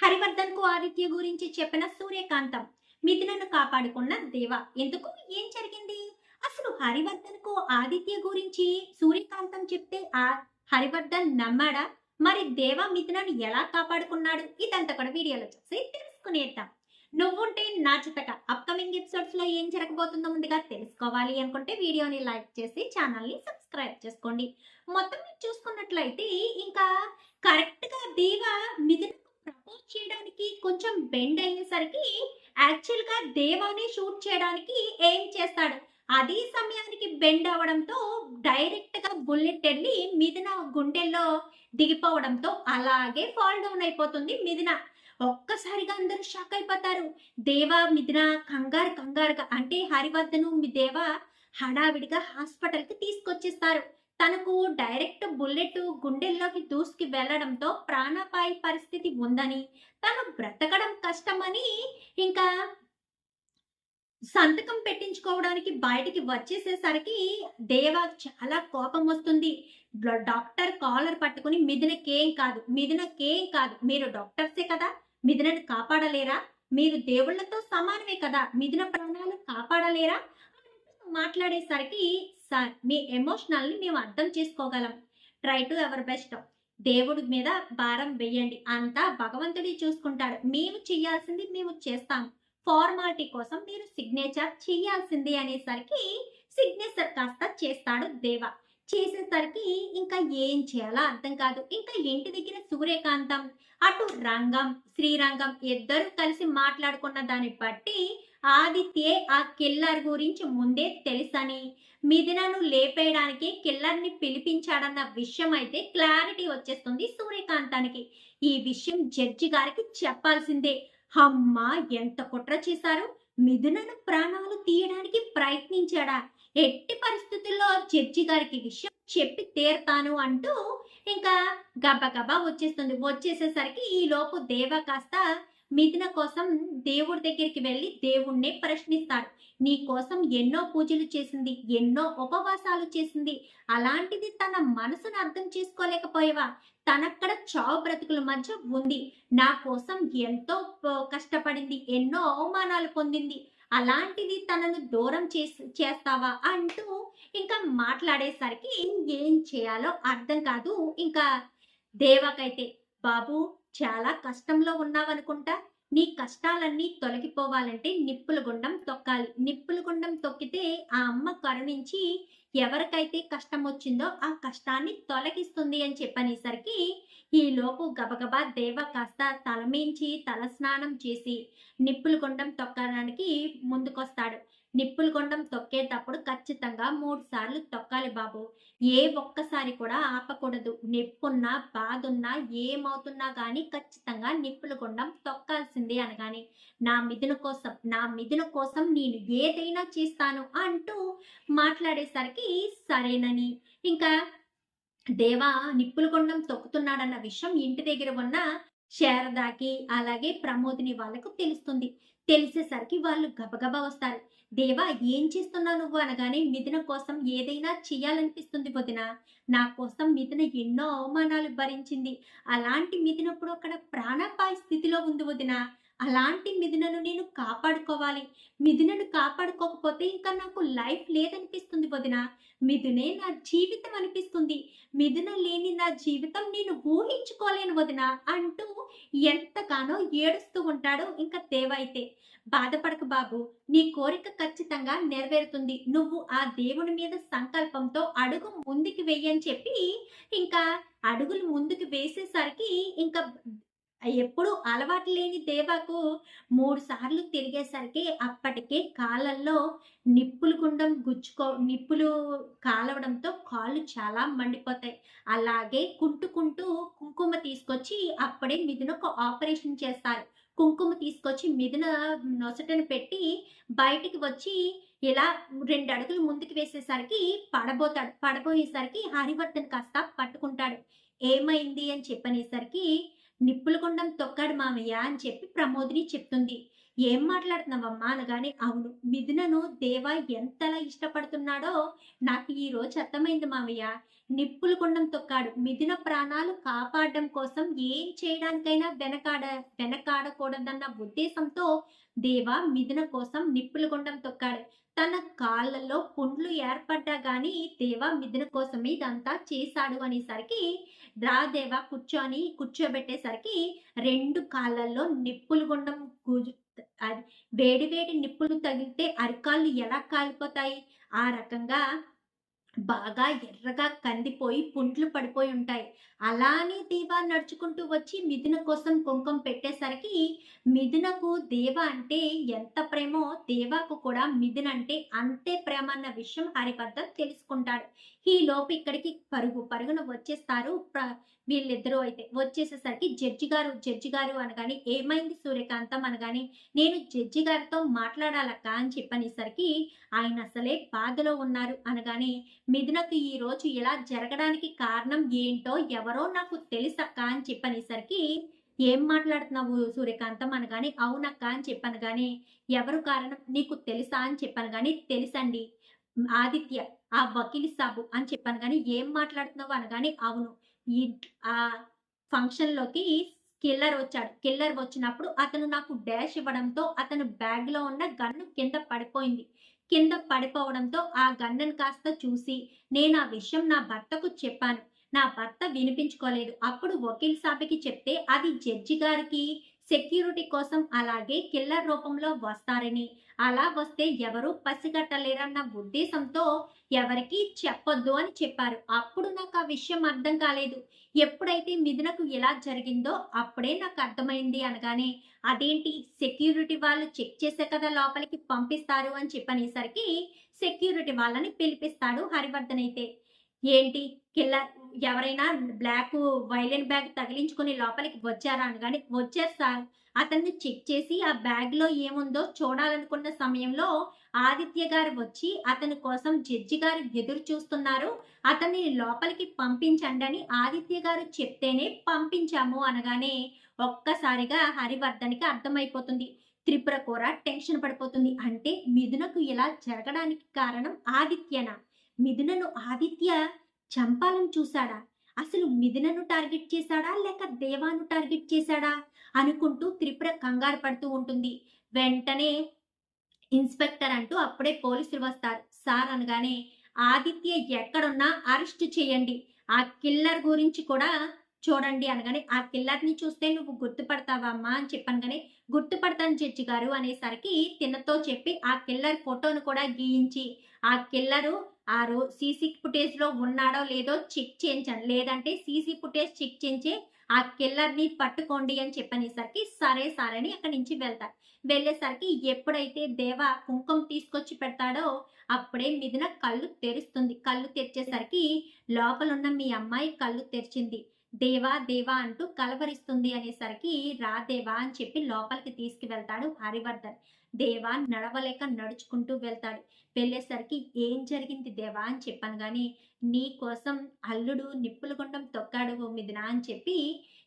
హరివర్ధన్ కు ఆదిత్య గురించి చెప్పిన సూర్యకాంతం మిథునను కాపాడుకున్న దేవ. ఎందుకు? ఏం జరిగింది? అసలు హరివర్ధన్ కు ఆదిత్య గురించి సూర్యకాంతం చెప్తే ఆ హరివర్ధన్ నమ్మాడా? మరి దేవ మిథునను ఎలా కాపాడుకున్నాడు? ఇదంతా కూడా వీడియోలో చూసి తెలుసుకునేద్దాం. నువ్వుంటే నా చితక అప్కమింగ్ ఎపిసోడ్స్ లో ఏం జరగబోతుందో ముందుగా తెలుసుకోవాలి అనుకుంటే వీడియోని లైక్ చేసి ఛానల్ ని సబ్స్క్రైబ్ చేసుకోండి. మొత్తం మీరు చూసుకున్నట్లయితే ఇంకా కరెక్ట్ గా దేవ మిథున ప్రపోజ్ చేయడానికి కొంచెం బెండ్ అయ్యేసరికి యాక్చువల్ గా దేవాని షూట్ చేయడానికి ఏం చేస్తాడు. అదే సమయానికి బెండ్ అవడంతో డైరెక్ట్ గా బుల్లెట్ వెళ్ళి మిథున గుండెల్లో దిగిపోవడంతో అలాగే ఫాల్ డౌన్ అయిపోతుంది మిథున. ఒక్కసారిగా అందరూ షాక్ అయిపోతారు. దేవా మిథున కంగారు కంగారుగా అంటే హరివర్ధను మీ దేవ హడావిడిగా హాస్పిటల్ కి తీసుకొచ్చేస్తారు. తనకు డైరెక్ట్ బుల్లెట్ గుండెల్లోకి దూసుకి వెళ్లడంతో ప్రాణాపాయ పరిస్థితి ఉందని, తను బ్రతకడం కష్టమని ఇంకా సంతకం పెట్టించుకోవడానికి బయటికి వచ్చేసేసరికి దేవాకు చాలా కోపం వస్తుంది. డాక్టర్ కాలర్ పట్టుకుని మిథునకేం కాదు, మిథునకేం కాదు, మీరు డాక్టర్సే కదా, మిథునను కాపాడలేరా, మీరు దేవుళ్లతో సమానమే కదా, మిథున ప్రాణాలు కాపాడలేరా మాట్లాడేసరికి సార్ మీ ఎమోషనల్ ని మేము అర్థం చేసుకోగలం, ట్రై టు ఎవర్ బెస్ట్, దేవుడి మీద భారం వెయ్యండి, అంతా భగవంతుడి చూసుకుంటాడు, మేము చేయాల్సింది మేము చేస్తాం, ఫార్మాలిటీ కోసం మీరు సిగ్నేచర్ చేయాల్సింది అనేసరికి సిగ్నేచర్ కాస్త చేస్తాడు దేవ. చేసేసరికి ఇంకా ఏం చేయాలో అర్థం కాదు. ఇంకా ఇంటి దగ్గర సూర్యకాంతం అటు రంగం శ్రీరంగం ఇద్దరు కలిసి మాట్లాడుకున్న దాన్ని బట్టి ఆదిత్యే ఆ కిల్లర్ గురించి ముందే తెలుసని, మిథునను లేపేయడానికి కిల్లర్ ని పిలిపించాడన్న విషయం అయితే క్లారిటీ వచ్చేస్తుంది సూర్యకాంతానికి. ఈ విషయం జడ్జి గారికి చెప్పాల్సిందే. అమ్మా ఎంత కుట్ర చేశారు, మిథునను ప్రాణాలు తీయడానికి ప్రయత్నించాడా, ఎట్టి పరిస్థితుల్లో జడ్జి గారికి విషయం చెప్పి తీరతాను అంటూ ఇంకా గబగబా వచ్చేస్తుంది. వచ్చేసేసరికి ఈ లోపు దేవ కాస్త మిథున కోసం దేవుడి దగ్గరికి వెళ్ళి దేవుణ్ణి ప్రశ్నిస్తాడు. నీ కోసం ఎన్నో పూజలు చేసింది, ఎన్నో ఉపవాసాలు చేసింది, అలాంటిది తన మనసును అర్థం చేసుకోలేకపోయేవా, తనక్కడ చావు బ్రతుకుల మధ్య ఉంది, నా కోసం ఎంతో కష్టపడింది, ఎన్నో అవమానాలు పొందింది, అలాంటిది తనను దూరం చేస్తావా అంటూ ఇంకా మాట్లాడేసరికి ఏం చేయాలో అర్థం కాదు. ఇంకా దేవకైతే బాబు చాలా కష్టంలో ఉన్నావనుకుంటా, నీ కష్టాలన్నీ తొలగిపోవాలంటే నిప్పుల గుండం తొక్కాలి, నిప్పుల గుండం తొక్కితే ఆ అమ్మ కరుణించి ఎవరికైతే కష్టం వచ్చిందో ఆ కష్టాన్ని తొలగిస్తుంది అని చెప్పనేసరికి ఈ లోపు గబగబా దేవ కాస్త తలమించి తల స్నానం చేసి నిప్పుల గుండం తొక్కడానికి ముందుకొస్తాడు. నిప్పుల గుండం తొక్కేటప్పుడు ఖచ్చితంగా 3 సార్లు తొక్కాలి బాబు, ఏ ఒక్కసారి కూడా ఆపకూడదు, నొప్పున్నా బాధున్నా ఏమవుతున్నా కానీ ఖచ్చితంగా నిప్పుల గుండం తొక్కాల్సిందే అనగాని నా మిథున కోసం నేను ఏదైనా చేస్తాను అంటూ మాట్లాడేసరికి సరేనని ఇంకా దేవా నిప్పుల గుండం తొక్కుతున్నాడన్న విషయం ఇంటి దగ్గర ఉన్న శారదాకి అలాగే ప్రమోదిని వాళ్ళకు తెలుస్తుంది. తెలిసేసరికి వాళ్ళు గబగబా వస్తారు. దేవా ఏం చేస్తున్నావు నువ్వు అనగానే మిథున కోసం ఏదైనా చెయ్యాలనిపిస్తుంది వదిన, నా కోసం మిథున ఎన్నో అవమానాలు భరించింది, అలాంటి మిథునప్పుడు అక్కడ ప్రాణాపాయ స్థితిలో ఉంది వదిన, అలాంటి మిథునను నేను కాపాడుకోవాలి, మిథునను కాపాడుకోకపోతే ఇంకా నాకు లైఫ్ లేదనిపిస్తుంది వదిన, మిథునే నా జీవితం అనిపిస్తుంది, మిథున లేని నా జీవితం నేను ఊహించుకోలేను వదిన అంటూ ఎంతగానో ఏడుస్తూ ఉంటాడు. ఇంకా దేవ అయితే బాధపడక బాబు, నీ కోరిక ఖచ్చితంగా నెరవేరుతుంది, నువ్వు ఆ దేవుని మీద సంకల్పంతో అడుగు ముందుకు వెయ్యని చెప్పి ఇంకా అడుగులు ముందుకు వేసేసరికి ఇంకా ఎప్పుడు అలవాటు లేని దేవాకు 3 సార్లు తిరిగేసరికి అప్పటికే కాళ్ళల్లో నిప్పులు కాలవడంతో కాళ్ళు చాలా మండిపోతాయి. అలాగే కుంటుకుంటూ కుంకుమ తీసుకొచ్చి అప్పుడే మిథునకు ఆపరేషన్ చేస్తారు. కుంకుమ తీసుకొచ్చి మిథున నొసటను పెట్టి బయటికి వచ్చి ఇలా 2 అడుగులు ముందుకు వేసేసరికి పడబోతాడు. పడబోయేసరికి హరివర్ధన్ కాస్త పట్టుకుంటాడు. ఏమైంది అని చెప్పనేసరికి నిప్పుల గుండం తొక్కాడు మామయ్య అని చెప్పి ప్రమోదిని చెప్తుంది. ఏం మాట్లాడుతున్నావమ్మా అనగానే, అవును మిథునను దేవ ఎంతలా ఇష్టపడుతున్నాడో నాకు ఈ రోజు అర్థమైంది మావయ్య. నిప్పుల గుండం తొక్కాడు. మిథున ప్రాణాలు కాపాడడం కోసం ఏం చేయడానికైనా వెనకాడకూడదన్న ఉద్దేశంతో దేవ మిథున కోసం నిప్పుల గుండం తొక్కాడు. తన కాళ్ళలో పుండ్లు ఏర్పడ్డా గాని దేవ మిథున కోసమే ఇదంతా చేశాడు అనేసరికి, రా దేవ కూర్చో అని కూర్చోబెట్టేసరికి 2 కాళ్ళల్లో నిప్పుల గుండం గుజు అది వేడి వేడి నిప్పులు తగిలితే అరికాళ్ళు ఎలా కాలిపోతాయి? ఆ రకంగా బాగా ఎర్రగా కందిపోయి పుండ్లు పడిపోయి ఉంటాయి. అలానే దేవ నడుచుకుంటూ వచ్చి మిథున కోసం కుంకుమ పెట్టేసరికి మిథునకు దేవ అంటే ఎంత ప్రేమో దేవాకు కూడా మిథున అంటే అంతే ప్రేమ అన్న విషయం హరివర్ధన్ తెలుసుకుంటాడు. ఈ లోపు ఇక్కడికి పరుగు పరుగున వచ్చేస్తారు. వీళ్ళిద్దరూ అయితే వచ్చేసేసరికి జడ్జి గారు అనగానే, ఏమైంది సూర్యకాంతం అనగానే, నేను జడ్జి గారితో మాట్లాడాలక్క అని చెప్పనేసరికి, ఆయన అసలే బాధలో ఉన్నారు అనగానే, మిథునకు ఈ రోజు ఇలా జరగడానికి కారణం ఏంటో ఎవరో నాకు తెలుసక్క అని చెప్పనేసరికి, ఏం మాట్లాడుతున్నావు సూర్యకాంతం అనగానే, అవునక్క అని చెప్పాను గాని, ఎవరు కారణం నీకు తెలుసా అని చెప్పాను గాని, తెలుసండి ఆదిత్య ఆ వకీల్ సాబు అని చెప్పాను గాని, ఏం మాట్లాడుతున్నావు అనగానే, అవును ఈ ఆ ఫంక్షన్ లోకి కిల్లర్ వచ్చాడు. కిల్లర్ వచ్చినప్పుడు అతను నాకు డాష్ ఇవ్వడంతో అతను బ్యాగ్ లో ఉన్న గన్ను కింద పడిపోయింది. కింద పడిపోవడంతో ఆ గన్నను కాస్త చూసి నేను ఆ విషయం నా భర్తకు చెప్పాను. నా భర్త వినిపించుకోలేదు. అప్పుడు వకీల్ సాబికి చెప్తే అది జడ్జి గారికి సెక్యూరిటీ కోసం అలాగే కిల్లర్ రూపంలో వస్తారని, అలా వస్తే ఎవరు పసిగట్టలేరన్న ఉద్దేశంతో ఎవరికి చెప్పొద్దు అని చెప్పారు. అప్పుడు నాకు ఆ విషయం అర్థం కాలేదు. ఎప్పుడైతే మిథునకు ఎలా జరిగిందో అప్పుడే నాకు అర్థమైంది అనగానే, అదేంటి సెక్యూరిటీ వాళ్ళు చెక్ చేసే కదా లోపలికి పంపిస్తారు అని చెప్పనేసరికి సెక్యూరిటీ వాళ్ళని పిలిపిస్తాడు హరివర్ధన్ అయితే. ఏంటి కిల్లర్ ఎవరైనా బ్లాక్ వైలెన్ బ్యాగ్ తగిలించుకుని లోపలికి వచ్చారా అనగానే, వచ్చారు సార్. అతన్ని చెక్ చేసి ఆ బ్యాగ్ లో ఏముందో చూడాలనుకున్న సమయంలో ఆదిత్య గారు వచ్చి అతని కోసం జడ్జి గారు ఎదురు చూస్తున్నారు, అతన్ని లోపలికి పంపించండి అని ఆదిత్య గారు చెప్తేనే పంపించాము అనగానే ఒక్కసారిగా హరివర్ధన్కి అర్థమైపోతుంది. త్రిపుర కూర టెన్షన్ పడిపోతుంది. అంటే మిథునకు ఇలా జరగడానికి కారణం ఆదిత్యనా? మిథునను ఆదిత్య చంపాలని చూశాడా? అసలు మిథునను టార్గెట్ చేశాడా లేక దేవాను టార్గెట్ చేశాడా అనుకుంటూ త్రిపుర కంగారు పడుతూ ఉంటుంది. వెంటనే ఇన్స్పెక్టర్ అంటూ అప్పుడే పోలీసులు వస్తారు. సార్ అనగానే, ఆదిత్య ఎక్కడున్నా అరెస్ట్ చేయండి, ఆ కిల్లర్ గురించి కూడా చూడండి అనగానే, ఆ కిల్లర్ని చూస్తే నువ్వు గుర్తుపడతావా అమ్మా అని చెప్పాను కానీ, గుర్తుపడతాను జడ్జి గారు అనేసరికి తినతో చెప్పి ఆ కిల్లర్ ఫోటోను కూడా గీయించి, ఆ కిల్లరు సీసీ ఫుటేజ్ లో ఉన్నాడో లేదో చెక్ చేయించాను, లేదంటే సీసీ ఫుటేజ్ చెక్ చేయించి ఆ కిల్లర్ని పట్టుకోండి అని చెప్పనేసరికి సరే సరే అని అక్కడి నుంచి వెళ్తారు. వెళ్ళేసరికి ఎప్పుడైతే దేవ కుంకుమ తీసుకొచ్చి పెడతాడో అప్పుడే మిథున కళ్ళు తెరుస్తుంది. కళ్ళు తెరిచేసరికి లోపలున్న మీ అమ్మాయి కళ్ళు తెరిచింది. దేవా దేవా అంటూ కలవరిస్తుంది అనేసరికి, రా దేవా అని చెప్పి లోపలికి తీసుకువెళ్తాడు హరివర్ధన్. దేవా నడవలేక నడుచుకుంటూ వెళ్తాడు. వెళ్ళేసరికి, ఏం జరిగింది దేవా అని చెప్పాను కానీ, నీ కోసం అల్లుడు నిప్పుల గుండం తొక్కాడు ఓ మిథున అని చెప్పి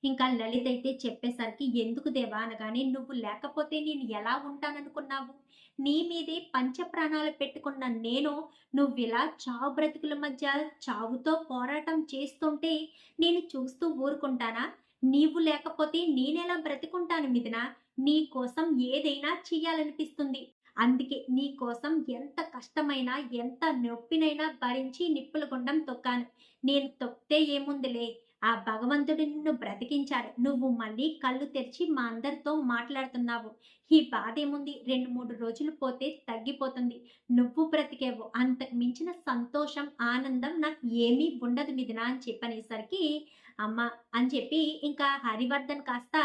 ఇంకా లలిత అయితే చెప్పేసరికి, ఎందుకు దేవా అనగానే, నువ్వు లేకపోతే నేను ఎలా ఉంటాననుకున్నావు? నీ మీదే పంచ ప్రాణాలు పెట్టుకున్న నేను నువ్విలా చావు బ్రతుకుల మధ్య చావుతో పోరాటం చేస్తుంటే నేను చూస్తూ ఊరుకుంటానా? నీవు లేకపోతే నేనెలా బ్రతికుంటాను మిథున? నీ కోసం ఏదైనా చెయ్యాలనిపిస్తుంది. అందుకే నీ కోసం ఎంత కష్టమైనా ఎంత నొప్పినైనా భరించి నిప్పుల గుండం తొక్కాను. నేను తొక్కితే ఏముందిలే, ఆ భగవంతుడు నిన్ను బ్రతికించాడు. నువ్వు మళ్ళీ కళ్ళు తెరిచి మా అందరితో మాట్లాడుతున్నావు. ఈ బాధ ఏముంది, 2-3 రోజులు పోతే తగ్గిపోతుంది. నువ్వు బ్రతికేవు, అంతకు మించిన సంతోషం ఆనందం నాకు ఏమీ ఉండదు మిథున అని చెప్పనేసరికి, అమ్మ అని చెప్పి ఇంకా హరివర్ధన్ కాస్త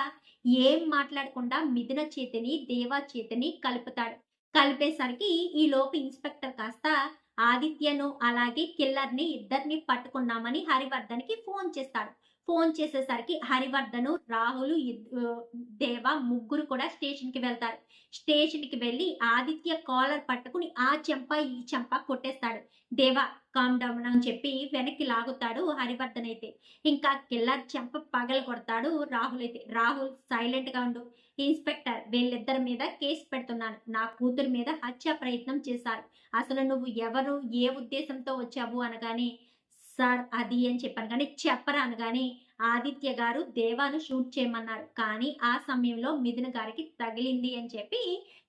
ఏం మాట్లాడకుండా మిథున చేతిని దేవా చేతిని కలుపుతాడు. కలిపేసరికి ఈ లోపు ఇన్స్పెక్టర్ కాస్త ఆదిత్యను అలాగే కిల్లర్ని ఇద్దరిని పట్టుకున్నామని హరివర్ధన్కి ఫోన్ చేస్తాడు. ఫోన్ చేసేసరికి హరివర్ధను రాహుల్ దేవ ముగ్గురు కూడా స్టేషన్కి వెళ్తారు. స్టేషన్కి వెళ్ళి ఆదిత్య కాలర్ పట్టుకుని ఆ చెంప ఈ చెంప కొట్టేస్తాడు. దేవ కామ్ డౌన్ అని చెప్పి వెనక్కి లాగుతాడు హరివర్ధన్ అయితే. ఇంకా కిల్లర్ చెంప పగల కొడతాడు రాహుల్ అయితే. రాహుల్ సైలెంట్ గా ఉండు, ఇన్స్పెక్టర్ వీళ్ళిద్దరి మీద కేసు పెడుతున్నాను. నా కూతురు మీద హత్య ప్రయత్నం చేశారు. అసలు నువ్వు ఎవరు, ఏ ఉద్దేశంతో వచ్చావు అనగానే, సార్ అది అని చెప్పాను. కానీ చెప్పరా అనగానే, ఆదిత్య గారు దేవాను షూట్ చేయమన్నారు. కానీ ఆ సమయంలో మిథున గారికి తగిలింది అని చెప్పి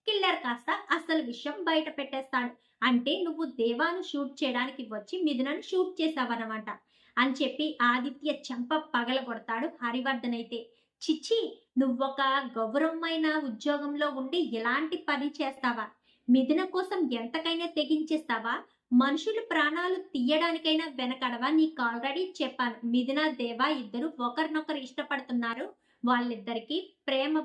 కిల్లర్ కాస్త అసలు విషయం బయట పెట్టేస్తాడు. అంటే నువ్వు దేవాను షూట్ చేయడానికి వచ్చి మిథునను షూట్ చేసావన్నమాట అని చెప్పి ఆదిత్య చెంప పగలగొడతాడు హరివర్ధన్ అయితే. చిచ్చి, నువ్వొక గౌరవమైన ఉద్యోగంలో ఉండి ఇలాంటి పని చేస్తావా? మిథున కోసం ఎంతకైనా తెగించేస్తావా? మనుషులు ప్రాణాలు తీయడానికైనా వెనకడవా? నీకు ఆల్రెడీ చెప్పాను, మిథున దేవ ఇద్దరు ఒకరినొకరు ఇష్టపడుతున్నారు. వాళ్ళిద్దరికి ప్రేమ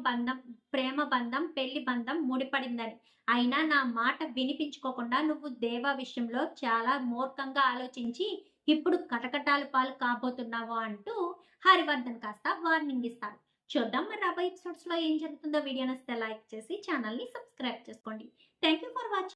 బంధం పెళ్లి బంధం ముడిపడిందని. అయినా నా మాట వినిపించుకోకుండా నువ్వు దేవ విషయంలో చాలా మూర్ఖంగా ఆలోచించి ఇప్పుడు కటకటాల పాలు కాబోతున్నావు అంటూ హరివర్ధన్ కాస్త వార్నింగ్ ఇస్తాడు. చూద్దాం మరి రాబోయే ఎపిసోడ్స్ లో ఏం జరుగుతుందో. వీడియో నచ్చితే లైక్ చేసి ఛానల్ ని సబ్స్క్రైబ్ చేసుకోండి. Thank you for watching.